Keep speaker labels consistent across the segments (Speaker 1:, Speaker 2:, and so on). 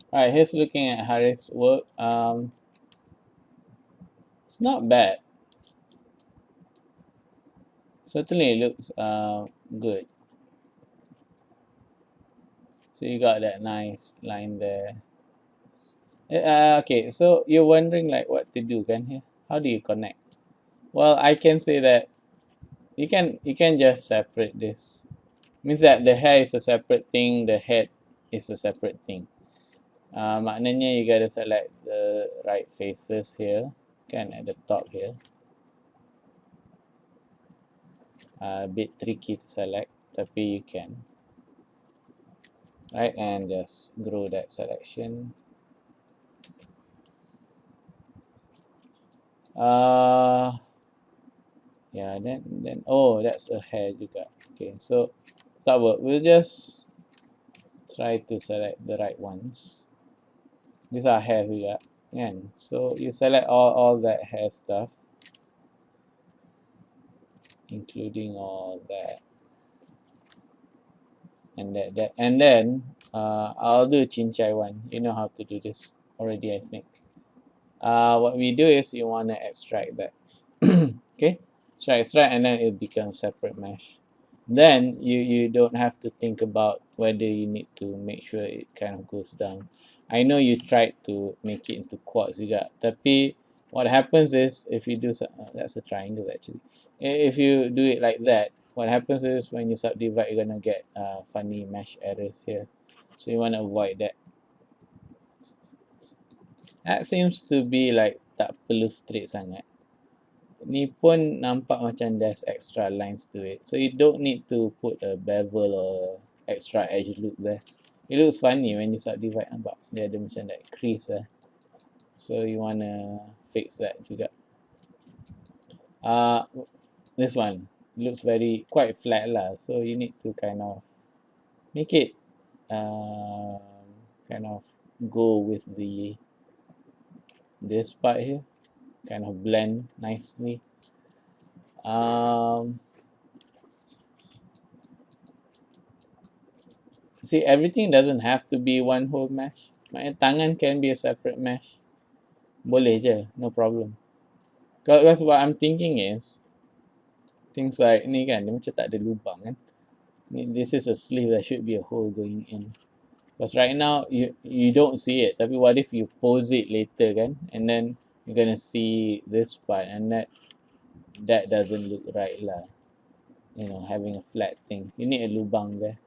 Speaker 1: Alright, here's looking at Harith's work. It's not bad. Certainly it looks good. So you got that nice line there. Okay, so you're wondering like what to do, can here? How do you connect? Well, I can say that you can just separate this. Means that the hair is a separate thing, the head is a separate thing. Maknanya you gotta select the right faces here, kan at the top here. A bit tricky to select, tapi you can. Right, and just grow that selection. Yeah, then oh, that's a hair juga. Okay, so tak apa, we'll just try to select the right ones. These are hairs juga, kan? So you select all that hair stuff, including all that and that, and then I'll do chincai one. You know how to do this already, I think. What we do is you want to extract that. Okay, so extract and then it becomes separate mesh. Then you don't have to think about whether you need to make sure it kind of goes down. I know you tried to make it into quartz juga, tapi what happens is if you do that's a triangle actually. If you do it like that, what happens is when you subdivide, you're gonna get funny mesh errors here. So you want to avoid that. That seems to be like tak perlu straight sangat. Ni pun nampak macam there's extra lines to it. So you don't need to put a bevel or extra edge loop there. It looks funny when you subdivide, nampak. Dia ada macam that crease lah. So you wanna fix that juga. This one looks very quite flat lah. So you need to kind of make it kind of go with this part here. Kind of blend nicely. See, everything doesn't have to be one whole mesh. Maknanya tangan can be a separate mesh. Boleh je, no problem. Because what I'm thinking is, things like ni kan, dia macam tak ada lubang kan. This is a sleeve, there should be a hole going in. Because right now, you don't see it. Tapi what if you pose it later kan, and then you're gonna see this part, and that doesn't look right lah. You know, having a flat thing. You need a lubang there.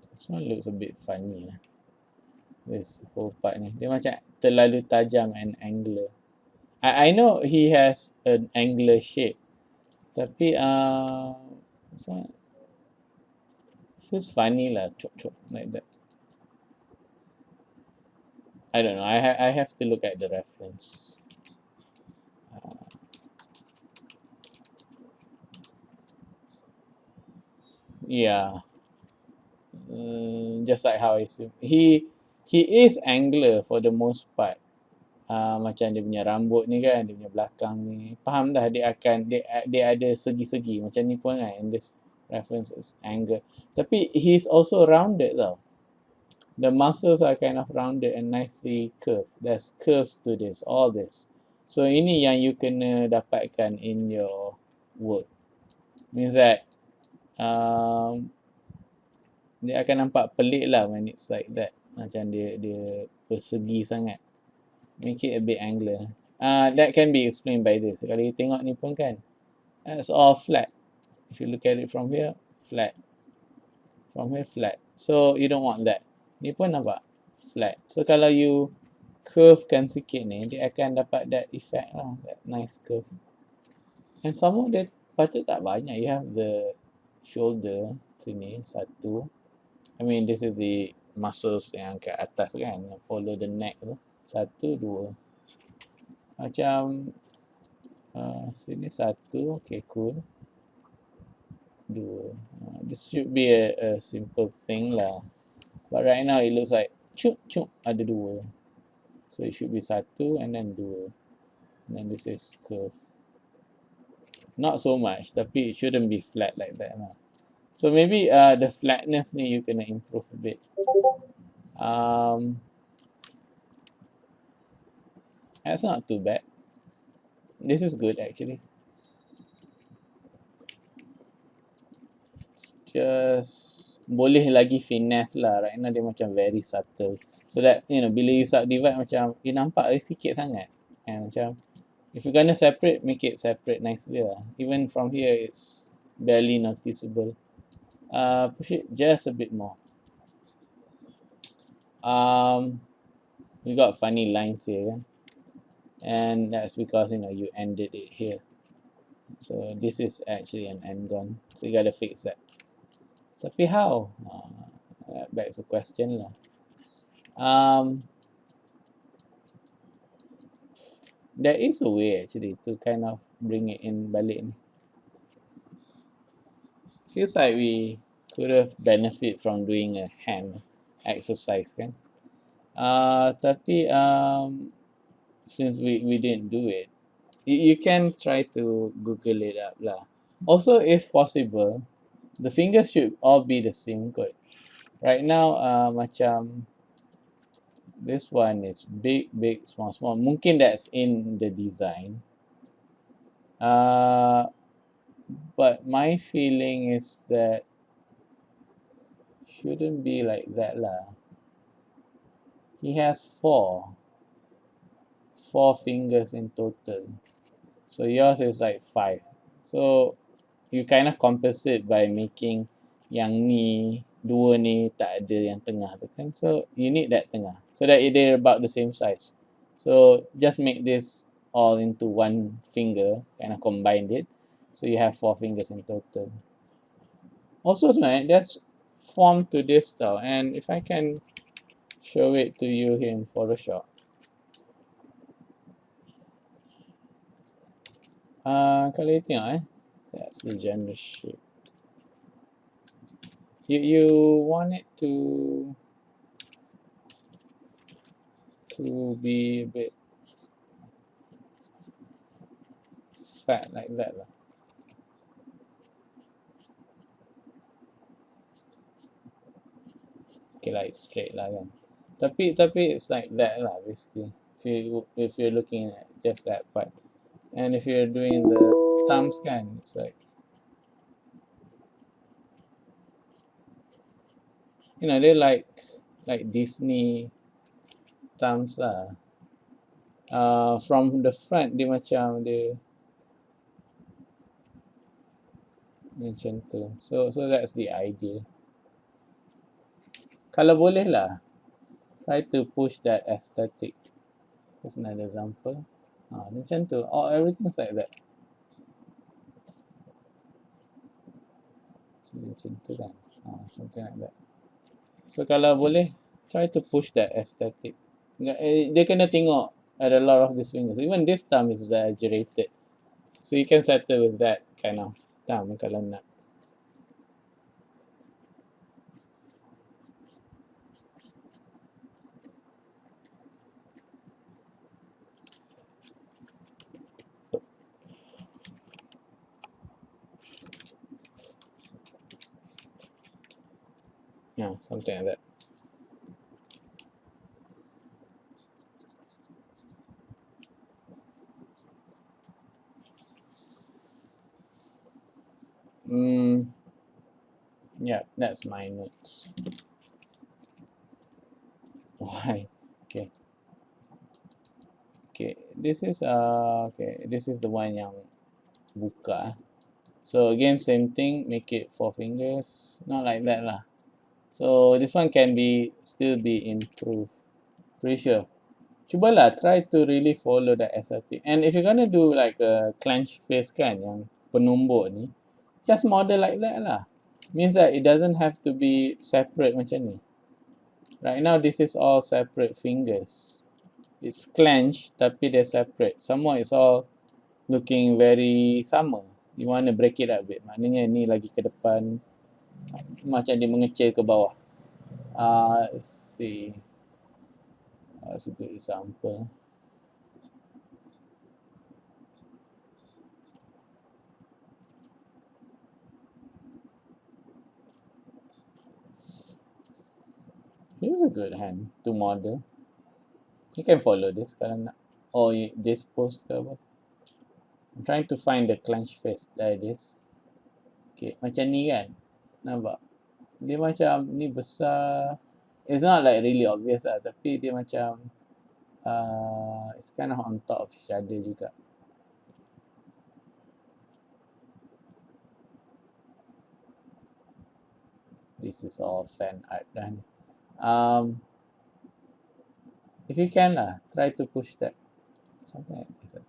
Speaker 1: This one looks a bit funny lah. This whole part ni. Dia macam terlalu tajam and angular. I know he has an angular shape. Tapi this one feels funny lah. Chop like that. I don't know. I have to look at the reference. Yeah. Just like how I assume. He is angular for the most part. Macam dia punya rambut ni kan, dia punya belakang ni. Faham dah dia ada segi-segi macam ni pun kan. And this reference is angle. Tapi he's also rounded tau. The muscles are kind of rounded and nicely curved. There's curves to this, all this. So ini yang you kena dapatkan in your work. Means that dia akan nampak pelik lah when it's like that. Macam dia persegi sangat. Make it a bit angular. That can be explained by this. Kalau you tengok ni pun kan, it's all flat. If you look at it from here, flat. From here, flat. So you don't want that. Ni pun nampak flat. So kalau you curvekan sikit ni, dia akan dapat that effect lah, that nice curve. And some more dia patut tak banyak. You have the shoulder sini, satu. I mean, this is the muscles yang kat atas kan, follow the neck tu. Satu, dua. Macam sini satu, okay, cool. Dua. This should be a simple thing lah. But right now it looks like cup ada dua. So it should be satu and then dua. And then this is curve. Not so much, tapi it shouldn't be flat like that lah. So maybe the flatness ni you kena improve a bit. That's not too bad. This is good actually. Just boleh lagi finesse lah. Right now dia macam very subtle. So that, you know, bila you subdivide macam, nampak sikit sangat. And macam, if you're gonna separate, make it separate nicely lah. Even from here, it's barely noticeable. Push it just a bit more. We got funny lines here, kan? And that's because, you know, you ended it here. So this is actually an end gone. So you gotta fix that. Tapi how? That begs the question lah. There is a way actually to kind of bring it in balik ni. Feels like we could have benefit from doing a hand exercise, kan? Tapi since we didn't do it, you can try to Google it up lah. Also, if possible, the fingers should all be the same kot. Right now, macam this one is big, big, small, small. Mungkin that's in the design. But my feeling is that shouldn't be like that lah. He has four fingers in total. So yours is like 5. So you kind of compensate by making yang ni, dua ni tak ada yang tengah tu kan. So you need that tengah. So that they're about the same size. So just make this all into one finger, kind of combined it. So you have 4 fingers in total. Also sebenarnya there's form to this tau. And if I can show it to you here in Photoshop. Kalau you tengok that's the general shape. You want it to be a bit fat like that lah. Okay, like straight lah kan. Tapi it's like that lah basically. If you're looking at just that part. And if you're doing the thumbs kan, it's like, you know, they're like Disney thumbs lah. From the front dia macam macam tu. So that's the idea. Kalau boleh lah, try to push that aesthetic. Here's another example. Macam tu. Everything's like that. Macam tu kan. Something like that. So kalau boleh, try to push that aesthetic. Dia kena tengok ada a lot of these fingers. Even this thumb is exaggerated. So you can settle with that kind of thumb kalau nak. Yeah, something like that. Yeah, that's my notes. Why? Okay. Okay, this is this is the one yang buka. So again, same thing, make it 4 fingers, not like that lah. So this one can still be improved. Pretty sure. Cubalah try to really follow the aesthetic. And if you're gonna do like a clenched face kan, yang penumbuk ni, just model like that lah. Means that it doesn't have to be separate macam ni. Right now, this is all separate fingers. It's clenched, tapi they're separate. Some more it's all looking very sama. You want to break it up a bit. Maknanya ni lagi ke depan. Macam dia mengecil ke bawah. Let's see. That's a good example. Here's a good hand to model. You can follow this kalau nak. Or this pose ke apa. I'm trying to find the clench face. There it is. Okay, macam ni kan. Nampak? Dia macam ni besar. It's not like really obvious lah. Tapi dia macam it's kind of on top of each other juga. This is all fan art dah ni. If you can lah, try to push that. Something like this.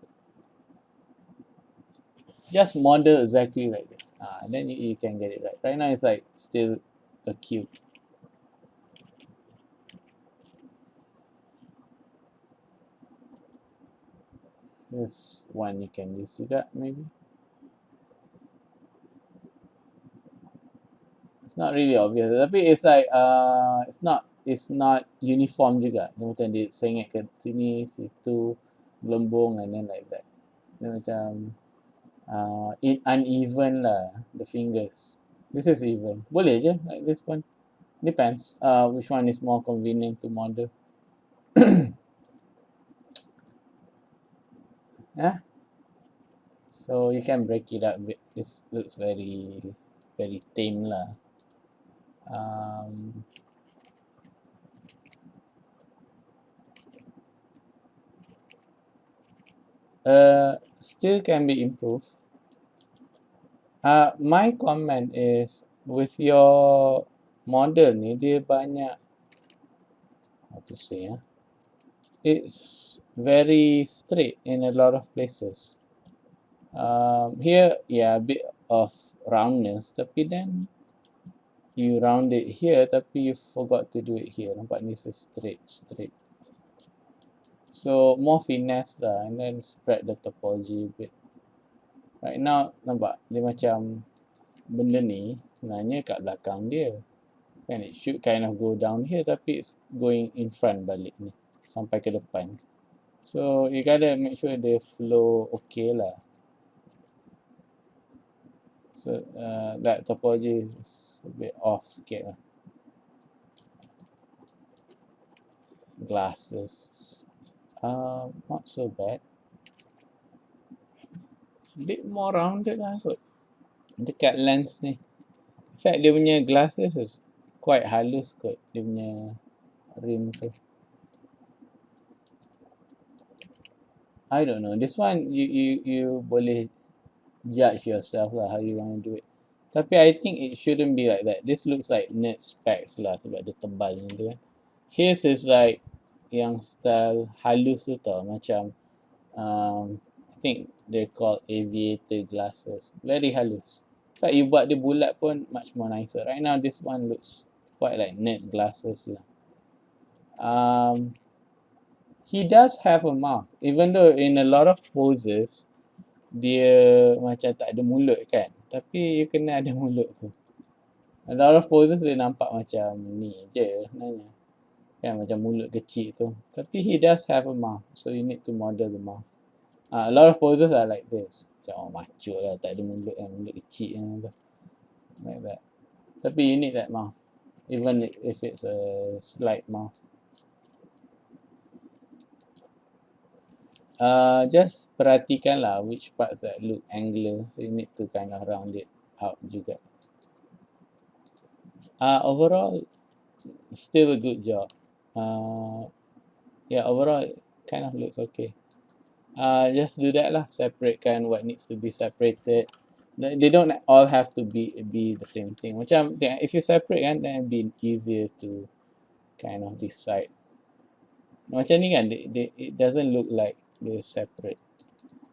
Speaker 1: Just model exactly like this. Then you can get it right. Right now it's like still a cube. This one you can use juga maybe. It's not really obvious. Tapi it's like it's not uniform juga. Dia macam dia sengit ke sini, situ, gelembung and then like that. Dia macam uneven lah the fingers. This is even. Boleh je like this one. Depends which one is more convenient to model. Yeah. So you can break it up a bit. This looks very tame lah. Still can be improved. My comment is with your model ni dia banyak how to say it's very straight in a lot of places. Here yeah, a bit of roundness, tapi then you round it here tapi you forgot to do it here. Nampak ni straight. So more finesse lah and then spread the topology a bit. Right now nampak dia macam benda ni sebenarnya kat belakang dia. Kan it should kind of go down here tapi it's going in front balik ni sampai ke depan. So you gotta make sure the flow okay lah. So that topology is a bit off sikit lah. Glasses. Not so bad. A bit more rounded lah kot. Dekat lens ni. In fact dia punya glasses is quite halus kot. Dia punya rim tu. I don't know. This one you boleh judge yourself lah how you want to do it. Tapi I think it shouldn't be like that. This looks like nerd specs lah sebab dia tebal macam tu kan. His is like yang style halus tu tau. Macam I think they're called aviator glasses. Very halus. In fact you buat dia bulat pun much more nicer. Right now this one looks quite like nerd glasses lah. He does have a mouth. Even though in a lot of poses dia macam tak ada mulut kan. Tapi you kena ada mulut tu. A lot of poses dia nampak macam ni je sebenarnya. Kan macam mulut kecil tu. Tapi he does have a mouth. So you need to model the mouth. A lot of poses are like this. Macam macho lah, tak ada mulut kan, mulut kecil kan. Like that. Tapi you need that mouth. Even if it's a slight mouth. Just perhatikan lah which parts that look angular. So you need to kind of round it out juga. Overall, still a good job. Yeah, overall it kind of looks okay. Just do that lah. Separatekan what needs to be separated. They don't all have to be the same thing. Macam if you separate kan, then it'll be easier to kind of decide. Macam ni kan, it doesn't look like they're separate.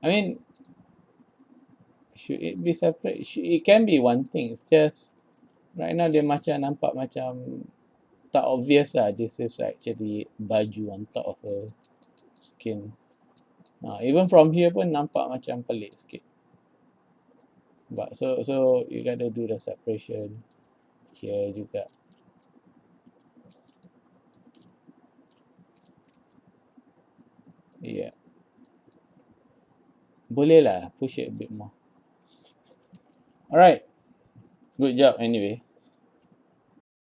Speaker 1: I mean, should it be separate? It can be one thing. It's just right now dia macam nampak macam tak obvious lah. This is actually baju on top of a skin. Even from here pun nampak macam pelik sikit. But so you gotta do the separation here juga. Yeah. Boleh lah, push it a bit more. Alright. Good job anyway.